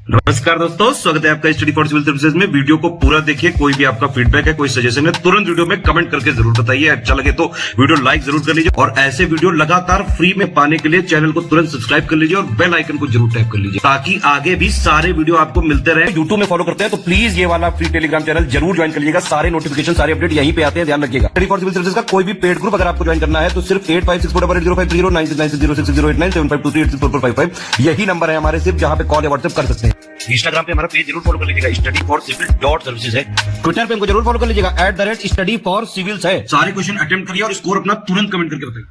नमस्कार दोस्तों, स्वागत है आपका स्टडी फॉर सिविल सर्विसेज में। वीडियो को पूरा देखिए। कोई भी आपका फीडबैक है, कोई सजेशन है, तुरंत वीडियो में कमेंट करके जरूर बताइए। अच्छा लगे तो वीडियो लाइक जरूर कर लीजिए और ऐसे वीडियो लगातार फ्री में पाने के लिए चैनल को तुरंत सब्सक्राइब कर लीजिए और बेल आइकन को जरूर टैप कर लीजिए ताकि आगे भी सारे वीडियो आपको मिलते रहे। यूट्यूब में फॉलो करते हैं तो प्लीज ये वाला फ्री टेलीग्राम चैनल जरूर ज्वाइन कर लीजिएगा। सारे नोटिफिकेशन, सारे अपडेट यहीं पे आते हैं, ध्यान रखिएगा। स्टडी फॉर सिविल सर्विसेज का कोई भी पेड ग्रुप अगर आपको ज्वाइन करना है तो सिर्फ 85648096960609797523864455 यही नंबर है हमारे, सिर्फ जहां पे कॉल या व्हाट्सएप कर सकते हैं। इंस्टाग्राम पे हमारा पेज जरूर फॉलो कर लीजिएगा, studyforcivil.services है। ट्विटर पे हमको जरूर फॉलो कर लीजिएगा, @studyforcivils है। सारे क्वेश्चन अटेम्प्ट करिए और स्कोर अपना तुरंत कमेंट करके बताइए।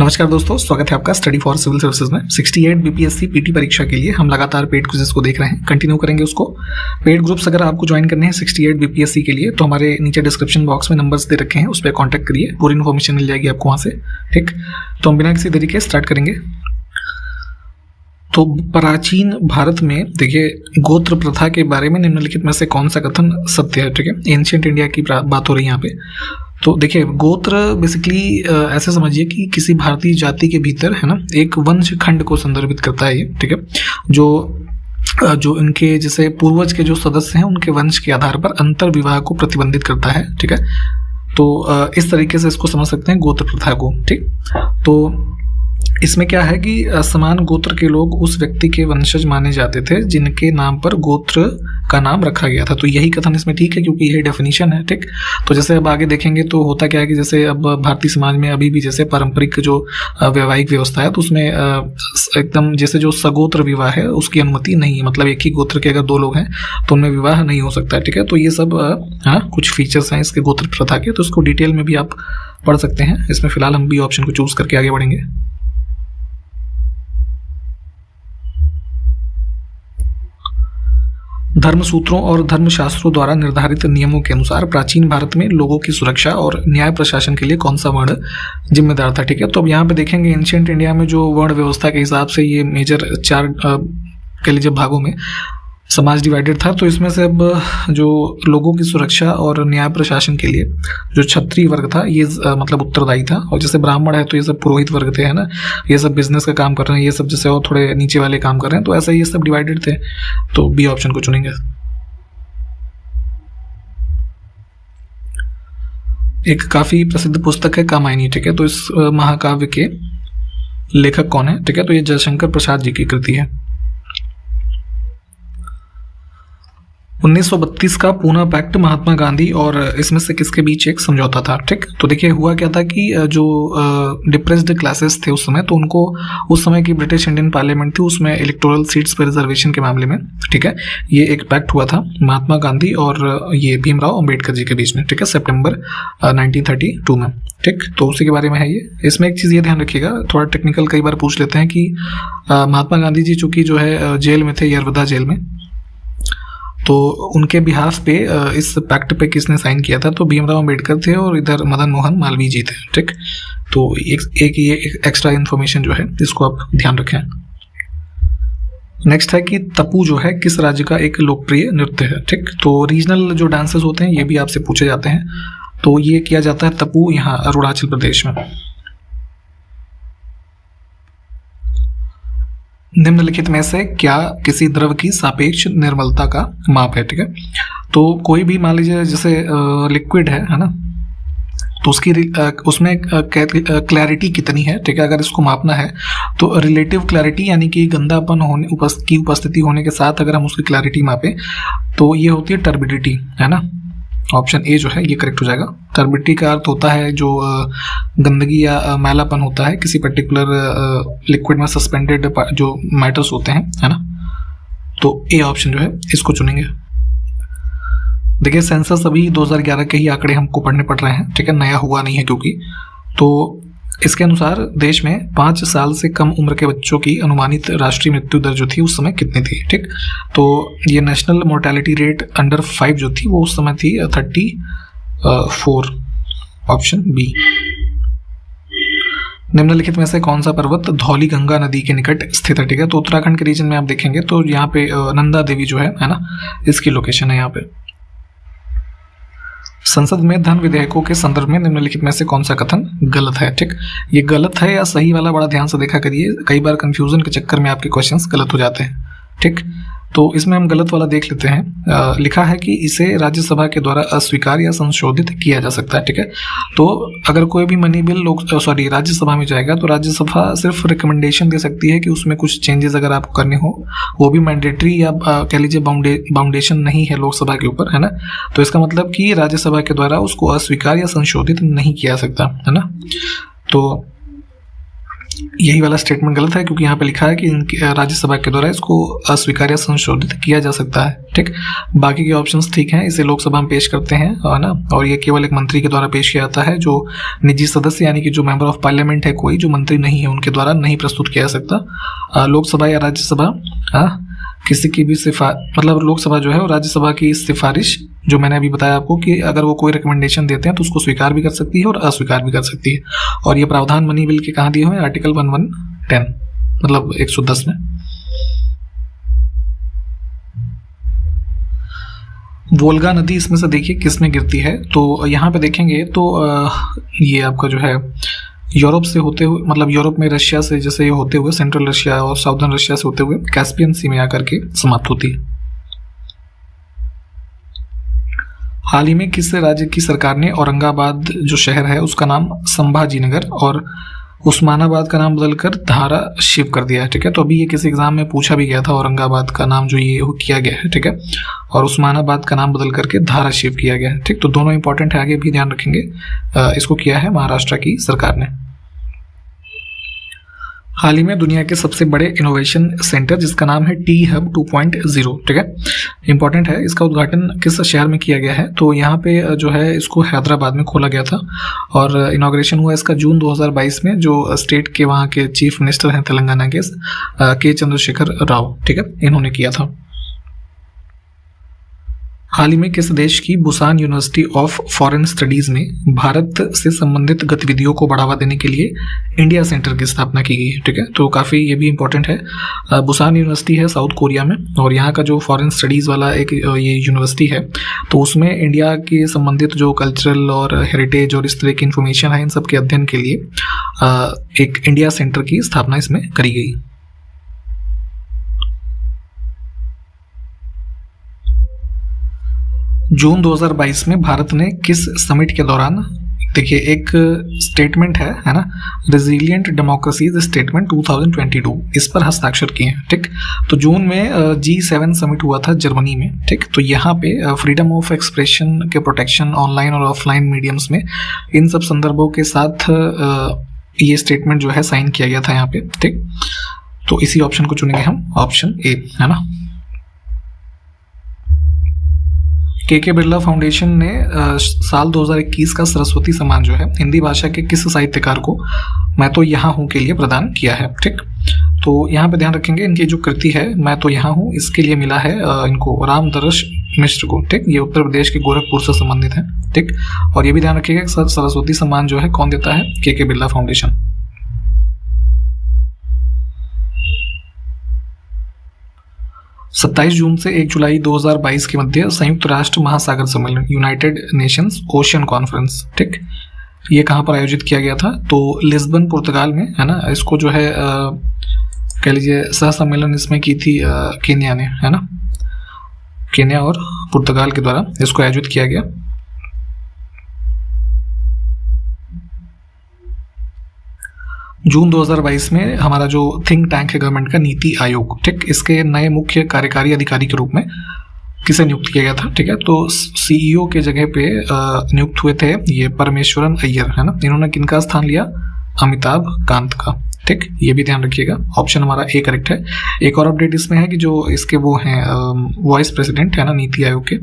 नमस्कार दोस्तों, स्वागत है आपका स्टडी फॉर सिविल सर्विसेज में। 68 बीपीएससी पीटी परीक्षा के लिए हम लगातार पेड क्विज़ेस को देख रहे हैं, कंटिन्यू करेंगे उसको। पेड ग्रुप्स अगर आपको ज्वाइन करने हैं 68 बीपीएससी के लिए तो हमारे नीचे डिस्क्रिप्शन बॉक्स में नंबर्स दे रखे हैं, उस पर कॉन्टैक्ट करिए, पूरी इन्फॉर्मेशन मिल जाएगी आपको वहाँ से। ठीक, तो हम बिना किसी देरी के स्टार्ट करेंगे। तो प्राचीन भारत में देखिए, गोत्र प्रथा के बारे में निम्नलिखित में से कौन सा कथन सत्य है? ठीक है, एंशिएंट इंडिया की बात हो रही है यहाँ पे। तो देखिए, गोत्र बेसिकली ऐसे समझिए कि किसी भारतीय जाति के भीतर है ना एक वंश खंड को संदर्भित करता है ये। ठीक है, जो इनके जैसे पूर्वज के जो सदस्य हैं उनके वंश के आधार पर अंतर विवाह को प्रतिबंधित करता है। ठीक है, तो इस तरीके से इसको समझ सकते हैं गोत्र प्रथा को। ठीक, तो इसमें क्या है कि समान गोत्र के लोग उस व्यक्ति के वंशज माने जाते थे जिनके नाम पर गोत्र का नाम रखा गया था। तो यही कथन इसमें ठीक है क्योंकि यही डेफिनेशन है। ठीक, तो जैसे अब आगे देखेंगे तो होता क्या है कि जैसे अब भारतीय समाज में अभी भी जैसे पारंपरिक जो वैवाहिक व्यवस्था है तो उसमें एकदम जैसे जो सगोत्र विवाह है उसकी अनुमति नहीं है, मतलब एक ही गोत्र के अगर दो लोग हैं तो उनमें विवाह नहीं हो सकता है। ठीक है, तो ये सब कुछ फीचर्स हैं इसके गोत्र प्रथा के, तो इसको डिटेल में भी आप पढ़ सकते हैं। इसमें फिलहाल हम बी ऑप्शन को चूज करके आगे बढ़ेंगे। धर्म सूत्रों और धर्मशास्त्रों द्वारा निर्धारित नियमों के अनुसार प्राचीन भारत में लोगों की सुरक्षा और न्याय प्रशासन के लिए कौन सा वर्ण जिम्मेदार था? ठीक है, तो अब यहाँ पे देखेंगे एंशिएंट इंडिया में जो वर्ण व्यवस्था के हिसाब से ये मेजर 4 के लिए जब भागों में समाज डिवाइडेड था, तो इसमें से अब जो लोगों की सुरक्षा और न्याय प्रशासन के लिए जो क्षत्रिय वर्ग था ये मतलब उत्तरदायी था। और जैसे ब्राह्मण है तो ये सब पुरोहित वर्ग थे, है ना, ये सब बिजनेस का काम कर रहे हैं, ये सब जैसे और थोड़े नीचे वाले काम कर रहे हैं, तो ऐसा ये सब डिवाइडेड थे। तो बी ऑप्शन को चुनेंगे। एक काफी प्रसिद्ध पुस्तक है कामायनी। ठीक है, तो इस महाकाव्य के लेखक कौन है? ठीक है, तो ये जयशंकर प्रसाद जी की कृति है। 1932 का पूना पैक्ट महात्मा गांधी और इसमें से किसके बीच एक समझौता था? ठीक, तो देखिए हुआ क्या था कि जो डिप्रेस्ड क्लासेस थे उस समय, तो उनको उस समय की ब्रिटिश इंडियन पार्लियामेंट थी उसमें इलेक्टोरल सीट्स पर रिजर्वेशन के मामले में, ठीक है, ये एक पैक्ट हुआ था महात्मा गांधी और ये भीमराव अंबेडकर जी के बीच में। ठीक है, सितंबर 1932 में। ठीक, तो उसी के बारे में है ये। इसमें एक चीज़ ये ध्यान रखिएगा, थोड़ा टेक्निकल कई बार पूछ लेते हैं कि महात्मा गांधी जी चूँकि जो है जेल में थे, यरवदा जेल में, तो उनके बिहाफ पे इस पैक्ट पे किसने साइन किया था? तो भीमराव अंबेडकर थे और इधर मदन मोहन मालवीय जी थे। ठीक, तो एक ये एक्स्ट्रा इन्फॉर्मेशन जो है इसको आप ध्यान रखें। नेक्स्ट है कि तपू जो है किस राज्य का एक लोकप्रिय नृत्य है? ठीक, तो रीजनल जो डांसेस होते हैं ये भी आपसे पूछे जाते हैं। तो ये किया जाता है तपू यहाँ अरुणाचल प्रदेश में। निम्नलिखित में से क्या किसी द्रव की सापेक्ष निर्मलता का माप है? ठीक है, तो कोई भी मान लीजिए जैसे लिक्विड है ना, तो उसकी उसमें क्लैरिटी कितनी है? ठीक है, अगर इसको मापना है तो रिलेटिव क्लैरिटी यानी कि गंदापन होने की उपस्थिति होने के साथ अगर हम उसकी क्लैरिटी मापें तो ये होती है टर्बिडिटी, है ना। ऑप्शन ए जो है ये करेक्ट हो जाएगा। टर्बिडिटी का अर्थ होता है जो गंदगी या मैलापन होता है किसी पर्टिकुलर लिक्विड में सस्पेंडेड जो मैटर्स होते हैं, है ना। तो ए ऑप्शन जो है इसको चुनेंगे। देखिए सेंसस अभी 2011 के ही आंकड़े हमको पढ़ने पड़ रहे हैं, ठीक है, नया हुआ नहीं है क्योंकि। तो इसके अनुसार देश में 5 साल से कम उम्र के बच्चों की अनुमानित राष्ट्रीय मृत्यु दर जो थी उस समय कितनी थी? ठीक, तो ये नेशनल मोर्टेलिटी रेट अंडर 5 जो थी वो उस समय थी 34, ऑप्शन बी। निम्नलिखित में से कौन सा पर्वत धौली गंगा नदी के निकट स्थित है? ठीक है, तो उत्तराखंड के रीजन में आप देखेंगे तो यहाँ पे नंदा देवी जो है ना, इसकी लोकेशन है यहाँ पे। संसद में धन विधेयकों के संदर्भ में निम्नलिखित में से कौन सा कथन गलत है? ठीक, ये गलत है या सही वाला बड़ा ध्यान से देखा करिए, कई बार कंफ्यूजन के चक्कर में आपके क्वेश्चंस गलत हो जाते हैं। ठीक। तो इसमें हम गलत वाला देख लेते हैं। लिखा है कि इसे राज्यसभा के द्वारा अस्वीकार या संशोधित किया जा सकता है, ठीक है। तो अगर कोई भी मनी बिल राज्यसभा में जाएगा तो राज्यसभा सिर्फ रिकमेंडेशन दे सकती है कि उसमें कुछ चेंजेस अगर आपको करने हो, वो भी मैंडेटरी या कह लीजिए बाउंडेशन नहीं है लोकसभा के ऊपर, है ना। तो इसका मतलब कि राज्यसभा के द्वारा उसको अस्वीकार या संशोधित नहीं किया सकता, है ना। तो यही वाला स्टेटमेंट गलत है, क्योंकि यहाँ पे लिखा है कि राज्यसभा के द्वारा इसको अस्वीकार या संशोधित किया जा सकता है, ठीक। बाकी के ऑप्शंस ठीक हैं, इसे लोकसभा में पेश करते हैं, है ना। और ये केवल एक मंत्री के द्वारा पेश किया जाता है, जो निजी सदस्य यानी कि जो मेंबर ऑफ पार्लियामेंट है, कोई जो मंत्री नहीं है, उनके द्वारा नहीं प्रस्तुत किया जा सकता। लोकसभा या राज्यसभा किसी की भी मतलब लोकसभा जो है वो राज्यसभा की सिफारिश, जो मैंने अभी बताया आपको कि अगर वो कोई रिकमेंडेशन देते हैं तो उसको स्वीकार भी कर सकती है और अस्वीकार भी कर सकती है। और ये प्रावधान मनी बिल के कहाँ दिए हुए हैं? आर्टिकल 1110 मतलब 110 में। वोल्गा नदी इसमें से देखिए किस में गिरती है, तो यहाँ पे देखेंगे तो ये आपका जो है यूरोप से होते हुए, मतलब यूरोप में रशिया से जैसे ये होते हुए सेंट्रल रशिया और साउदर्न रशिया से होते हुए कैस्पियन सी में आकर के समाप्त होती है। हाल ही में किस राज्य की सरकार ने औरंगाबाद जो शहर है उसका नाम संभाजीनगर और उस्मानाबाद का नाम बदलकर धाराशिव कर दिया है, ठीक है। तो अभी ये किसी एग्जाम में पूछा भी गया था, औरंगाबाद का नाम जो ये किया गया है, ठीक है, और उस्मानाबाद का नाम बदल करके धाराशिव किया गया है, ठीक। तो दोनों इंपॉर्टेंट है, आगे भी ध्यान रखेंगे। इसको किया है महाराष्ट्र की सरकार ने। हाल ही में दुनिया के सबसे बड़े इनोवेशन सेंटर जिसका नाम है टी हब 2.0, ठीक है, इंपॉर्टेंट है। इसका उद्घाटन किस शहर में किया गया है? तो यहाँ पे जो है इसको हैदराबाद में खोला गया था और इनॉग्रेशन हुआ इसका जून 2022 में, जो स्टेट के वहाँ के चीफ मिनिस्टर हैं तेलंगाना के चंद्रशेखर राव, ठीक है, इन्होंने किया था। हाल ही में किस देश की Busan university of foreign studies में भारत से संबंधित गतिविधियों को बढ़ावा देने के लिए इंडिया सेंटर की स्थापना की गई है, ठीक है। तो काफ़ी ये भी इंपॉर्टेंट है। बुसान यूनिवर्सिटी है साउथ कोरिया में, और यहाँ का जो फॉरेन स्टडीज़ वाला एक ये यूनिवर्सिटी है, तो उसमें इंडिया के संबंधित जो कल्चरल और हेरिटेज और इस तरह की इन्फॉर्मेशन है, इन सब के अध्ययन के लिए एक इंडिया सेंटर की स्थापना इसमें करी गई। जून 2022 में भारत ने किस समिट के दौरान, देखिए एक स्टेटमेंट है ना, रेजिलिएंट डेमोक्रेसीज स्टेटमेंट 2022, इस पर हस्ताक्षर किए हैं, ठीक। तो जून में G7 समिट हुआ था जर्मनी में, ठीक। तो यहाँ पे फ्रीडम ऑफ एक्सप्रेशन के प्रोटेक्शन ऑनलाइन और ऑफलाइन मीडियम्स में, इन सब संदर्भों के साथ ये स्टेटमेंट जो है साइन किया गया था यहाँ पे, ठीक। तो इसी ऑप्शन को चुनेंगे हम, ऑप्शन ए, है ना। के बिरला फाउंडेशन ने साल 2021 का सरस्वती सम्मान जो है हिंदी भाषा के किस साहित्यकार को मैं तो यहाँ हूँ के लिए प्रदान किया है, ठीक। तो यहाँ पे ध्यान रखेंगे इनकी जो कृति है मैं तो यहाँ हूँ, इसके लिए मिला है इनको रामदर्श मिश्र को, ठीक। ये उत्तर प्रदेश के गोरखपुर से संबंधित है, ठीक। और ये भी ध्यान रखिएगा सरस्वती सम्मान जो है कौन देता है? के बिरला फाउंडेशन। 27 जून से 1 जुलाई 2022 के मध्य संयुक्त राष्ट्र महासागर सम्मेलन यूनाइटेड नेशंस ओशियन कॉन्फ्रेंस, ठीक, ये कहाँ पर आयोजित किया गया था? तो लिस्बन पुर्तगाल में, है ना। इसको जो है कह लीजिए सह सम्मेलन इसमें की थी केन्या ने, है ना, केन्या और पुर्तगाल के द्वारा इसको आयोजित किया गया। जून 2022 में हमारा जो थिंक टैंक है गवर्नमेंट का, नीति आयोग, ठीक, इसके नए मुख्य कार्यकारी अधिकारी के रूप में किसे नियुक्त किया गया था, ठीक है। तो सीईओ के जगह पे नियुक्त हुए थे ये परमेश्वरन अय्यर, है ना। इन्होंने किनका स्थान लिया? अमिताभ कांत का, ठीक। ये भी ध्यान रखिएगा, ऑप्शन हमारा ए करेक्ट है। एक और अपडेट इसमें है कि जो इसके वो हैं वाइस प्रेसिडेंट है ना नीति आयोग के,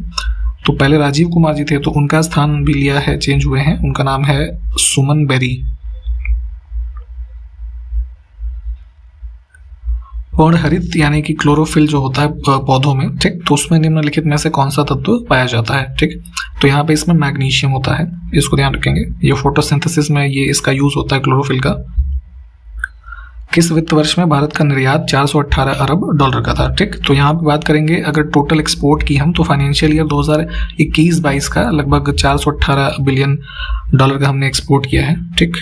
तो पहले राजीव कुमार जी थे, तो उनका स्थान भी लिया है, चेंज हुए हैं। उनका नाम है सुमन बेरी। पर्णहरित यानी कि क्लोरोफिल जो होता है पौधों में, ठीक, तो उसमें निम्नलिखित में से कौन सा तत्व पाया जाता है, ठीक। तो यहाँ पे इसमें मैग्नीशियम होता है, इसको ध्यान रखेंगे। ये फोटोसिंथेसिस में ये इसका यूज होता है क्लोरोफिल का। किस वित्त वर्ष में भारत का निर्यात 418 अरब डॉलर का था, ठीक। तो यहाँ पे बात करेंगे अगर टोटल एक्सपोर्ट की हम, तो फाइनेंशियल ईयर 2021-22 का लगभग 418 बिलियन डॉलर का हमने एक्सपोर्ट किया है, ठीक।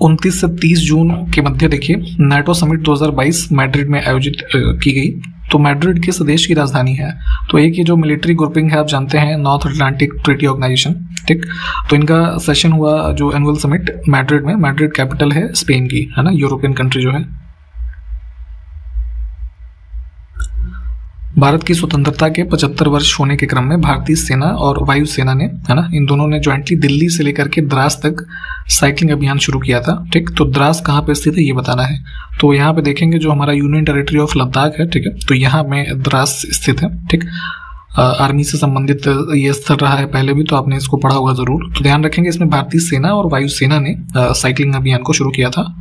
29 से 30 जून के मध्य देखिए नाटो समिट 2022 मैड्रिड में आयोजित की गई। तो मैड्रिड किस देश की राजधानी है? तो एक ये जो मिलिट्री ग्रुपिंग है आप जानते हैं, नॉर्थ अटलांटिक ट्रीटी ऑर्गेनाइजेशन, ठीक। तो इनका सेशन हुआ जो एनुअल समिट मैड्रिड में। मैड्रिड कैपिटल है स्पेन की, है ना, यूरोपियन कंट्री जो है। भारत की स्वतंत्रता के 75 वर्ष होने के क्रम में भारतीय सेना और वायुसेना ने, है ना, इन दोनों ने ज्वाइंटली दिल्ली से लेकर के द्रास तक साइकिलिंग अभियान शुरू किया था, ठीक। तो द्रास कहाँ पे स्थित है ये बताना है। तो यहाँ पे देखेंगे जो हमारा यूनियन टेरिटरी ऑफ लद्दाख है, ठीक है, तो यहाँ में द्रास स्थित है, ठीक। आर्मी से संबंधित ये स्थल रहा है पहले भी, तो आपने इसको पढ़ा होगा जरूर। तो ध्यान रखेंगे इसमें भारतीय सेना और वायुसेना ने साइकिलिंग अभियान को शुरू किया था।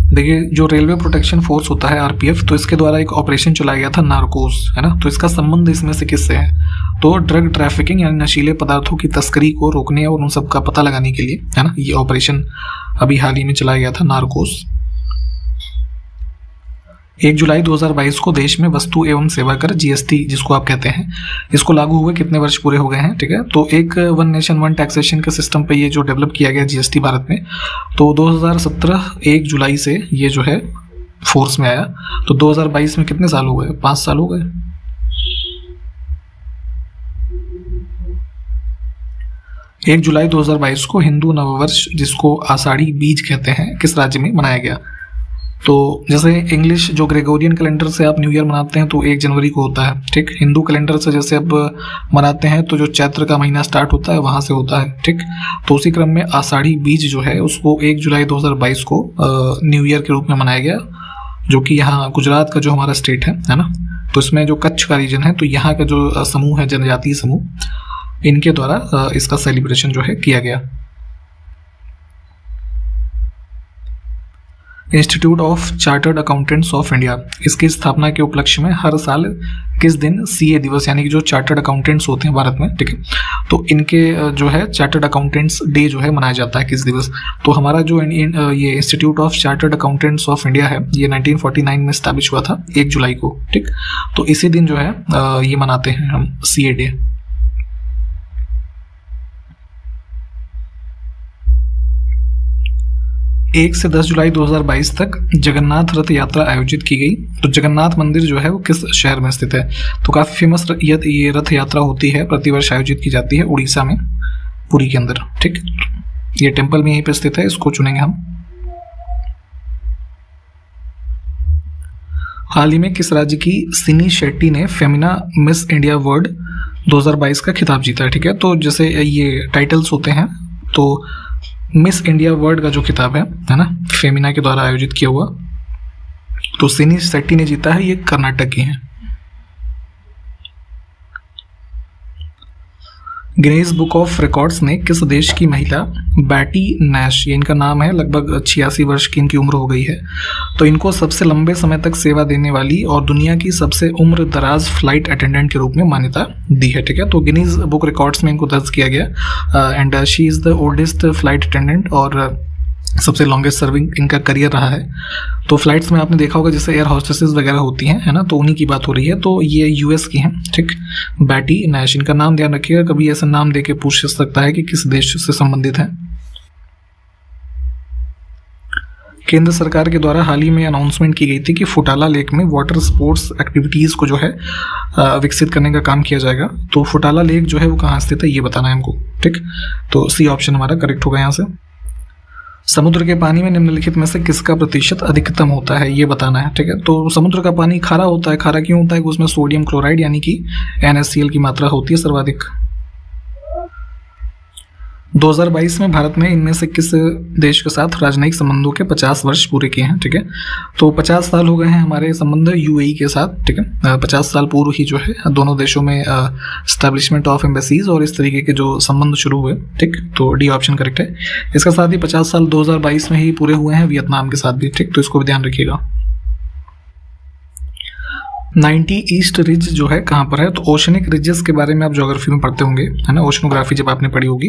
देखिए जो रेलवे प्रोटेक्शन फोर्स होता है आरपीएफ, तो इसके द्वारा एक ऑपरेशन चलाया गया था नार्कोस, है ना। तो इसका संबंध इसमें से किससे है? तो ड्रग ट्रैफिकिंग यानी नशीले पदार्थों की तस्करी को रोकने और उन सब का पता लगाने के लिए, है ना, ये ऑपरेशन अभी हाल ही में चलाया गया था नार्कोस। 1 जुलाई 2022 को देश में वस्तु एवं सेवा कर जीएसटी जिसको आप कहते हैं, इसको लागू हुए कितने वर्ष पूरे हो गए हैं, ठीक है। तो एक वन नेशन वन टैक्सेशन के सिस्टम पे ये जो डेवलप किया गया जीएसटी भारत में, तो 2017 1 जुलाई से ये जो है फोर्स में आया। तो 2022 में कितने साल हो गए? 5 साल हो गए। एक जुलाई 2022 को हिंदू नववर्ष जिसको आषाढ़ी बीज कहते हैं किस राज्य में मनाया गया? तो जैसे इंग्लिश जो ग्रेगोरियन कैलेंडर से आप न्यू ईयर मनाते हैं तो 1 जनवरी को होता है, ठीक। हिंदू कैलेंडर से जैसे अब मनाते हैं तो जो चैत्र का महीना स्टार्ट होता है वहाँ से होता है, ठीक। तो उसी क्रम में आषाढ़ी बीज जो है उसको 1 जुलाई 2022 को न्यू ईयर के रूप में मनाया गया, जो कि यहाँ गुजरात का जो हमारा स्टेट है ना, तो इसमें जो कच्छ का रीजन है, तो यहाँ का जो समूह है, जनजातीय समूह, इनके द्वारा इसका सेलिब्रेशन जो है किया गया। Institute of chartered accountants of India, इसकी स्थापना के उपलक्ष्य में हर साल किस दिन सीए दिवस यानी कि जो चार्टर्ड अकाउंटेंट्स होते हैं भारत में, ठीक है, तो इनके जो है चार्टर्ड अकाउंटेंट्स डे जो है मनाया जाता है किस दिवस? तो हमारा जो ये institute of chartered accountants of India है ये 1949 में स्टैब्लिश हुआ था 1 जुलाई को, ठीक। तो इसी दिन जो है ये मनाते हैं हम सीए डे। 1 से 10 जुलाई 2022 तक जगन्नाथ रथ यात्रा आयोजित की गई। तो जगन्नाथ मंदिर जो है वो किस शहर में स्थित है? तो काफ़ी फेमस ये रथ यात्रा होती है, प्रतिवर्ष आयोजित की जाती है उड़ीसा में, पुरी के अंदर, ठीक। ये टेम्पल भी यहीं पे स्थित है, इसको चुनेंगे हम। हाल ही में किस राज्य की सिनी शेट्टी ने फेमिना मिस इंडिया वर्ल्ड 2022 का खिताब जीता है, ठीक है। तो जैसे ये टाइटल्स होते हैं, तो मिस इंडिया वर्ल्ड का जो खिताब है ना, फेमिना के द्वारा आयोजित किया हुआ, तो सिनी शेट्टी ने जीता है, ये कर्नाटक की हैं। गिनीज बुक ऑफ रिकॉर्ड्स ने किस देश की महिला बैटी नैश, ये इनका नाम है, लगभग 86 वर्ष की इनकी उम्र हो गई है, तो इनको सबसे लंबे समय तक सेवा देने वाली और दुनिया की सबसे उम्र दराज फ्लाइट अटेंडेंट के रूप में मान्यता दी है, ठीक है। तो गिनीज बुक रिकॉर्ड्स में इनको दर्ज किया गया and she is the oldest flight attendant और सबसे लॉन्गेस्ट सर्विंग इनका करियर रहा है। तो फ्लाइट्स में आपने देखा होगा जैसे एयर हॉस्टेसेस वगैरह होती हैं, है ना, तो उन्हीं की बात हो रही है। तो ये यूएस की हैं, ठीक, बैटी नैश। इनका नाम ध्यान रखिएगा, कभी ऐसा नाम देके पूछ सकता है कि किस देश से संबंधित है। केंद्र सरकार के द्वारा हाल ही में अनाउंसमेंट की गई थी कि फुटाला लेक में वाटर स्पोर्ट्स एक्टिविटीज़ को जो है विकसित करने का काम किया जाएगा। तो फुटाला लेक जो है वो कहाँ स्थित है ये बताना है हमको, ठीक। तो सी ऑप्शन हमारा करेक्ट होगा यहाँ से। समुद्र के पानी में निम्नलिखित में से किसका प्रतिशत अधिकतम होता है ये बताना है, ठीक है। तो समुद्र का पानी खारा होता है। खारा क्यों होता है? उसमें सोडियम क्लोराइड यानी कि NaCl की मात्रा होती है सर्वाधिक। 2022 में भारत में इनमें से किस देश के साथ राजनयिक संबंधों के 50 वर्ष पूरे किए हैं, ठीक है। तो 50 साल हो गए हैं हमारे संबंध UAE के साथ, ठीक है। 50 साल पूर्व ही जो है दोनों देशों में एस्टैब्लिशमेंट ऑफ एम्बेसीज और इस तरीके के जो संबंध शुरू हुए, ठीक। तो डी ऑप्शन करेक्ट है। इसका साथ ही 50 साल 2022 में ही पूरे हुए हैं वियतनाम के साथ भी, ठीक। तो इसको भी ध्यान रखिएगा। 90 ईस्ट रिज जो है कहाँ पर है? तो ओशनिक रिजेस के बारे में आप ज्योग्राफी में पढ़ते होंगे, है ना, ओशनोग्राफी जब आपने पढ़ी होगी।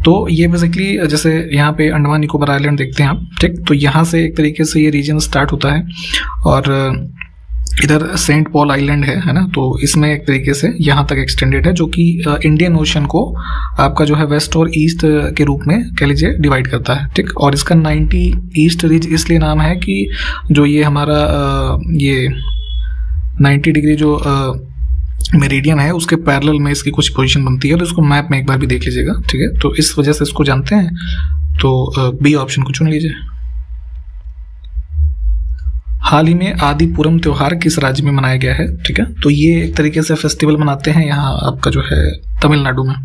तो ये बेसिकली जैसे यहाँ पे अंडमान निकोबार आइलैंड देखते हैं आप, ठीक। तो यहाँ से एक तरीके से ये रीजन स्टार्ट होता है और इधर सेंट पॉल आइलैंड है ना, तो इसमें एक तरीके से यहाँ तक एक्सटेंडेड है, जो कि इंडियन ओशन को आपका जो है वेस्ट और ईस्ट के रूप में कह लीजिए डिवाइड करता है, ठीक। और इसका 90 ईस्ट रिज इसलिए नाम है कि जो ये हमारा ये 90 डिग्री जो मेरिडियन है उसके पैरेलल में इसकी कुछ पोजीशन बनती है, तो इसको मैप में एक बार भी देख लीजिएगा, ठीक है। तो इस वजह से इसको जानते हैं, तो बी ऑप्शन को चुन लीजिए। हाल ही में आदिपुरम त्योहार किस राज्य में मनाया गया है, ठीक है। तो ये एक तरीके से फेस्टिवल मनाते हैं यहाँ आपका जो है तमिलनाडु में।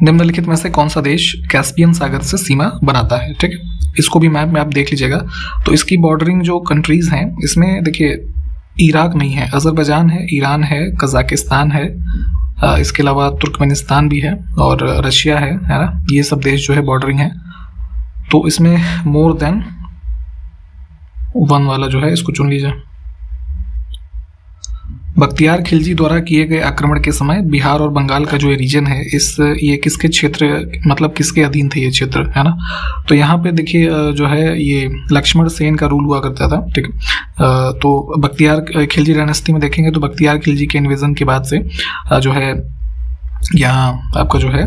निम्नलिखित में से कौन सा देश कैस्पियन सागर से सीमा बनाता है, ठीक है। इसको भी मैप में आप देख लीजिएगा। तो इसकी बॉर्डरिंग जो कंट्रीज हैं इसमें देखिए इराक नहीं है, अजरबैजान है, ईरान है, कजाकिस्तान है, इसके अलावा तुर्कमेनिस्तान भी है और रशिया है ना। ये सब देश जो है बॉर्डरिंग है। तो इसमें मोर देन 1 वाला जो है इसको चुन लीजिए। बख्तियार खिलजी द्वारा किए गए आक्रमण के समय बिहार और बंगाल का जो रीजन है ये किसके क्षेत्र मतलब किसके अधीन थे ये क्षेत्र, है ना। तो यहाँ पे देखिए जो है ये लक्ष्मण सेन का रूल हुआ करता था, ठीक है। तो बख्तियार खिलजी डायनेस्टी में देखेंगे तो बख्तियार खिलजी के इन्वेजन के बाद से जो है यहाँ आपका जो है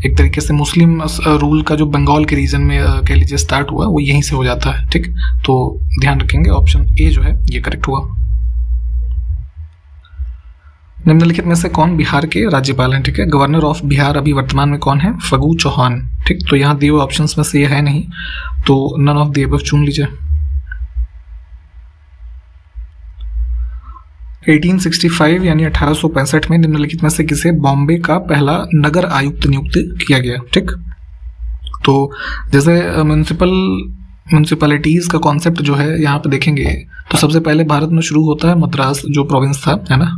एक तरीके से मुस्लिम रूल का जो बंगाल के रीजन में कह लीजिए स्टार्ट हुआ वो यहीं से हो जाता है, ठीक। तो ध्यान रखेंगे ऑप्शन ए जो है ये करेक्ट हुआ। निम्नलिखित में से कौन बिहार के राज्यपाल हैं, ठीक है। गवर्नर ऑफ बिहार अभी वर्तमान में कौन है, फगू चौहान, ठीक। तो यहाँ दिए हुए ऑप्शंस में से ये है नहीं, तो नन ऑफ द अबव चुन लीजिए। 1865 यानी 1865 में निम्नलिखित में से किसे बॉम्बे का पहला नगर आयुक्त नियुक्त किया गया, ठीक। तो जैसे म्यूनिसिपैलिटीज का कॉन्सेप्ट जो है यहाँ पे देखेंगे तो सबसे पहले भारत में शुरू होता है मद्रास जो प्रोविंस था, है ना,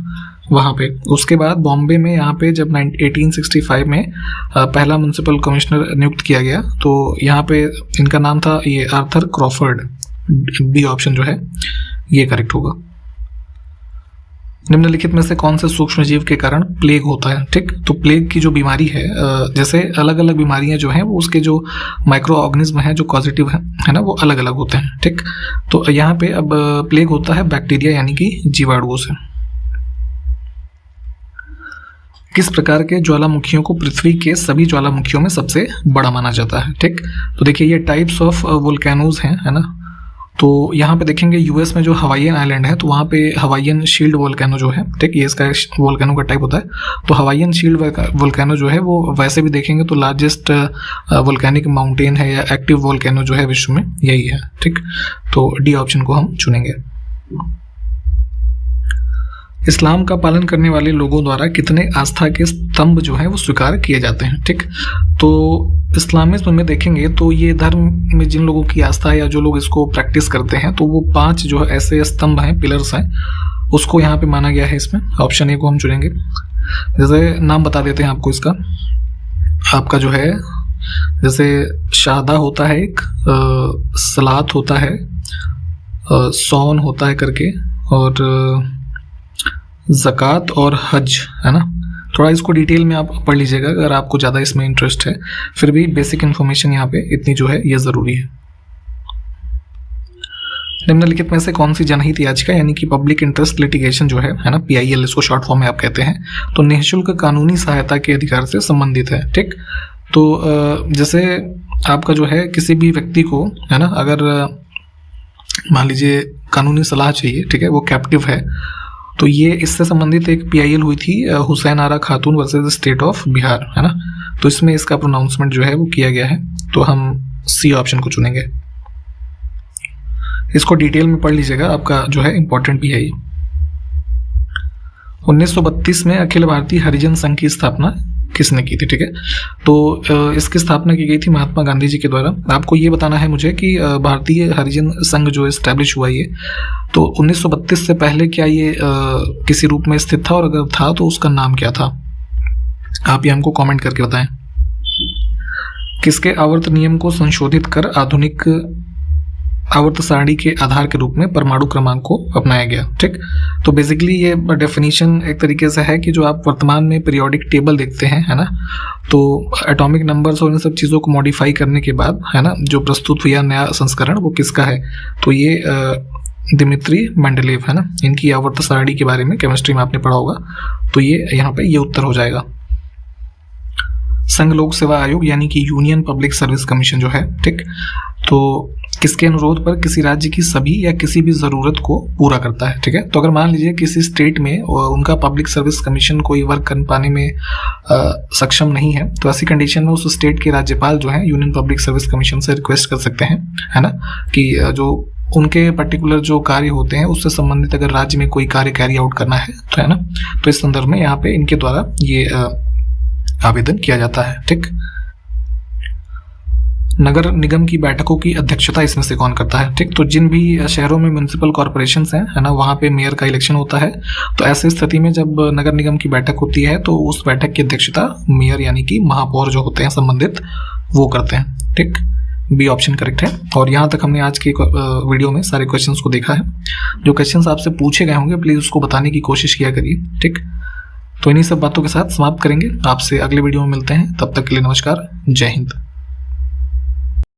वहाँ पे। उसके बाद बॉम्बे में यहाँ पे जब 1865 में पहला म्यूनिसिपल कमिश्नर नियुक्त किया गया, तो यहाँ पे इनका नाम था ये आर्थर क्रॉफर्ड। बी ऑप्शन जो है ये करेक्ट होगा। निम्नलिखित में से कौन से सूक्ष्म जीव के कारण प्लेग होता है, ठीक। तो प्लेग की जो बीमारी है जैसे अलग अलग बीमारियां जो हैं वो उसके जो माइक्रो ऑर्गेनिज्म है जो पॉजिटिव है ना, वो अलग अलग होते हैं, ठीक। तो यहाँ पे अब प्लेग होता है बैक्टीरिया यानी कि जीवाणुओं से। किस प्रकार के ज्वालामुखियों को पृथ्वी के सभी ज्वालामुखियों में सबसे बड़ा माना जाता है, ठीक। तो देखिए ये टाइप्स ऑफ वोल्केनोज हैं, है ना। तो यहाँ पे देखेंगे यूएस में जो हवाईयन आइलैंड है तो वहाँ पे हवाईयन शील्ड वोल्केनो जो है, ठीक, ये इसका वोल्केनो का टाइप होता है। तो हवाईयन शील्ड वोल्केनो जो है वो वैसे भी देखेंगे तो लार्जेस्ट वोल्केनिक माउंटेन है या एक्टिव वोल्केनो जो है विश्व में यही है, ठीक। तो डी ऑप्शन को हम चुनेंगे। इस्लाम का पालन करने वाले लोगों द्वारा कितने आस्था के स्तंभ जो हैं वो स्वीकार किए जाते हैं, ठीक। तो इस्लामिज्म में देखेंगे तो ये धर्म में जिन लोगों की आस्था है या जो लोग इसको प्रैक्टिस करते हैं तो वो 5 जो ऐसे स्तंभ हैं, पिलर्स हैं, उसको यहाँ पे माना गया है इसमें। ऑप्शन ए को हम चुनेंगे। जैसे नाम बता देते हैं आपको इसका, आपका जो है जैसे शहादा होता है एक, सलात होता है, सौन होता है करके, और ज़कात और हज, है ना। थोड़ा इसको डिटेल में आप पढ़ लीजिएगा अगर आपको ज़्यादा इसमें इंटरेस्ट है, फिर भी बेसिक इन्फॉर्मेशन यहाँ पे इतनी जो है ये ज़रूरी है। निम्नलिखित में से कौन सी जनहित याचिका यानी कि पब्लिक इंटरेस्ट लिटिगेशन जो है ना, PIL इसको शॉर्ट फॉर्म में आप कहते हैं, तो निःशुल्क कानूनी सहायता के अधिकार से संबंधित है, ठीक। तो जैसे आपका जो है किसी भी व्यक्ति को, है ना, अगर मान लीजिए कानूनी सलाह चाहिए, ठीक है, वो कैप्टिव है, तो ये इससे संबंधित एक PIL हुई थी हुसैन आरा खातून वर्सेस स्टेट ऑफ बिहार, है ना। तो इसमें इसका प्रोनाउंसमेंट जो है वो किया गया है, तो हम सी ऑप्शन को चुनेंगे। इसको डिटेल में पढ़ लीजिएगा, आपका जो है इंपॉर्टेंट भी है ये। 1932 में अखिल भारतीय हरिजन संघ की स्थापना किसने की थी, ठीक है। तो इसकी स्थापना की गई थी महात्मा गांधी जी के द्वारा। आपको ये बताना है मुझे कि भारतीय हरिजन संघ जो एस्टैब्लिश हुआ ये, तो 1932 से पहले क्या ये किसी रूप में स्थित था, और अगर था तो उसका नाम क्या था, आप ये हमको कमेंट करके बताएं। किसके आवर्त नियम को संशोधित कर आधुनिक आवर्त सारणी के आधार के रूप में परमाणु क्रमांक को अपनाया गया। ठीक, तो बेसिकली ये डेफिनेशन एक तरीके से है कि जो आप वर्तमान में पीरियोडिक टेबल देखते हैं, है ना, तो एटॉमिक नंबर्स और इन सब चीज़ों को मॉडिफाई करने के बाद, है ना, जो प्रस्तुत हुआ नया संस्करण वो किसका है, तो ये दिमित्री मेंडलेव, है ना, इनकी आवर्त सारणी के बारे में केमिस्ट्री में आपने पढ़ा होगा, तो ये यहाँ पे ये उत्तर हो जाएगा। संघ लोक सेवा आयोग यानी कि यूनियन पब्लिक सर्विस कमीशन जो है, ठीक, तो किसके अनुरोध पर किसी राज्य की सभी या किसी भी ज़रूरत को पूरा करता है। ठीक है, तो अगर मान लीजिए किसी स्टेट में उनका पब्लिक सर्विस कमीशन कोई वर्क कर पाने में सक्षम नहीं है, तो ऐसी कंडीशन में उस स्टेट के राज्यपाल जो है यूनियन पब्लिक सर्विस कमीशन से रिक्वेस्ट कर सकते हैं, है ना, कि जो उनके पर्टिकुलर जो कार्य होते हैं उससे संबंधित अगर राज्य में कोई कार्य कैरी आउट करना है तो, है ना, तो इस संदर्भ में यहाँ पे इनके द्वारा ये आवेदन किया जाता है। ठीक, नगर निगम की बैठकों की अध्यक्षता इसमें से कौन करता है। ठीक, तो जिन भी शहरों में म्युनिसिपल कॉरपोरेशंस हैं, है ना, वहाँ पे मेयर का इलेक्शन होता है, तो ऐसी स्थिति में जब नगर निगम की बैठक होती है तो उस बैठक की अध्यक्षता मेयर यानी कि महापौर जो होते हैं संबंधित वो करते हैं। ठीक, बी ऑप्शन करेक्ट है। और यहाँ तक हमने आज के वीडियो में सारे क्वेश्चंस को देखा है। जो क्वेश्चंस आपसे पूछे गए होंगे प्लीज़ उसको बताने की कोशिश किया करिए। ठीक, तो इन्हीं सब बातों के साथ समाप्त करेंगे, आपसे अगले वीडियो में मिलते हैं, तब तक के लिए नमस्कार, जय हिंद।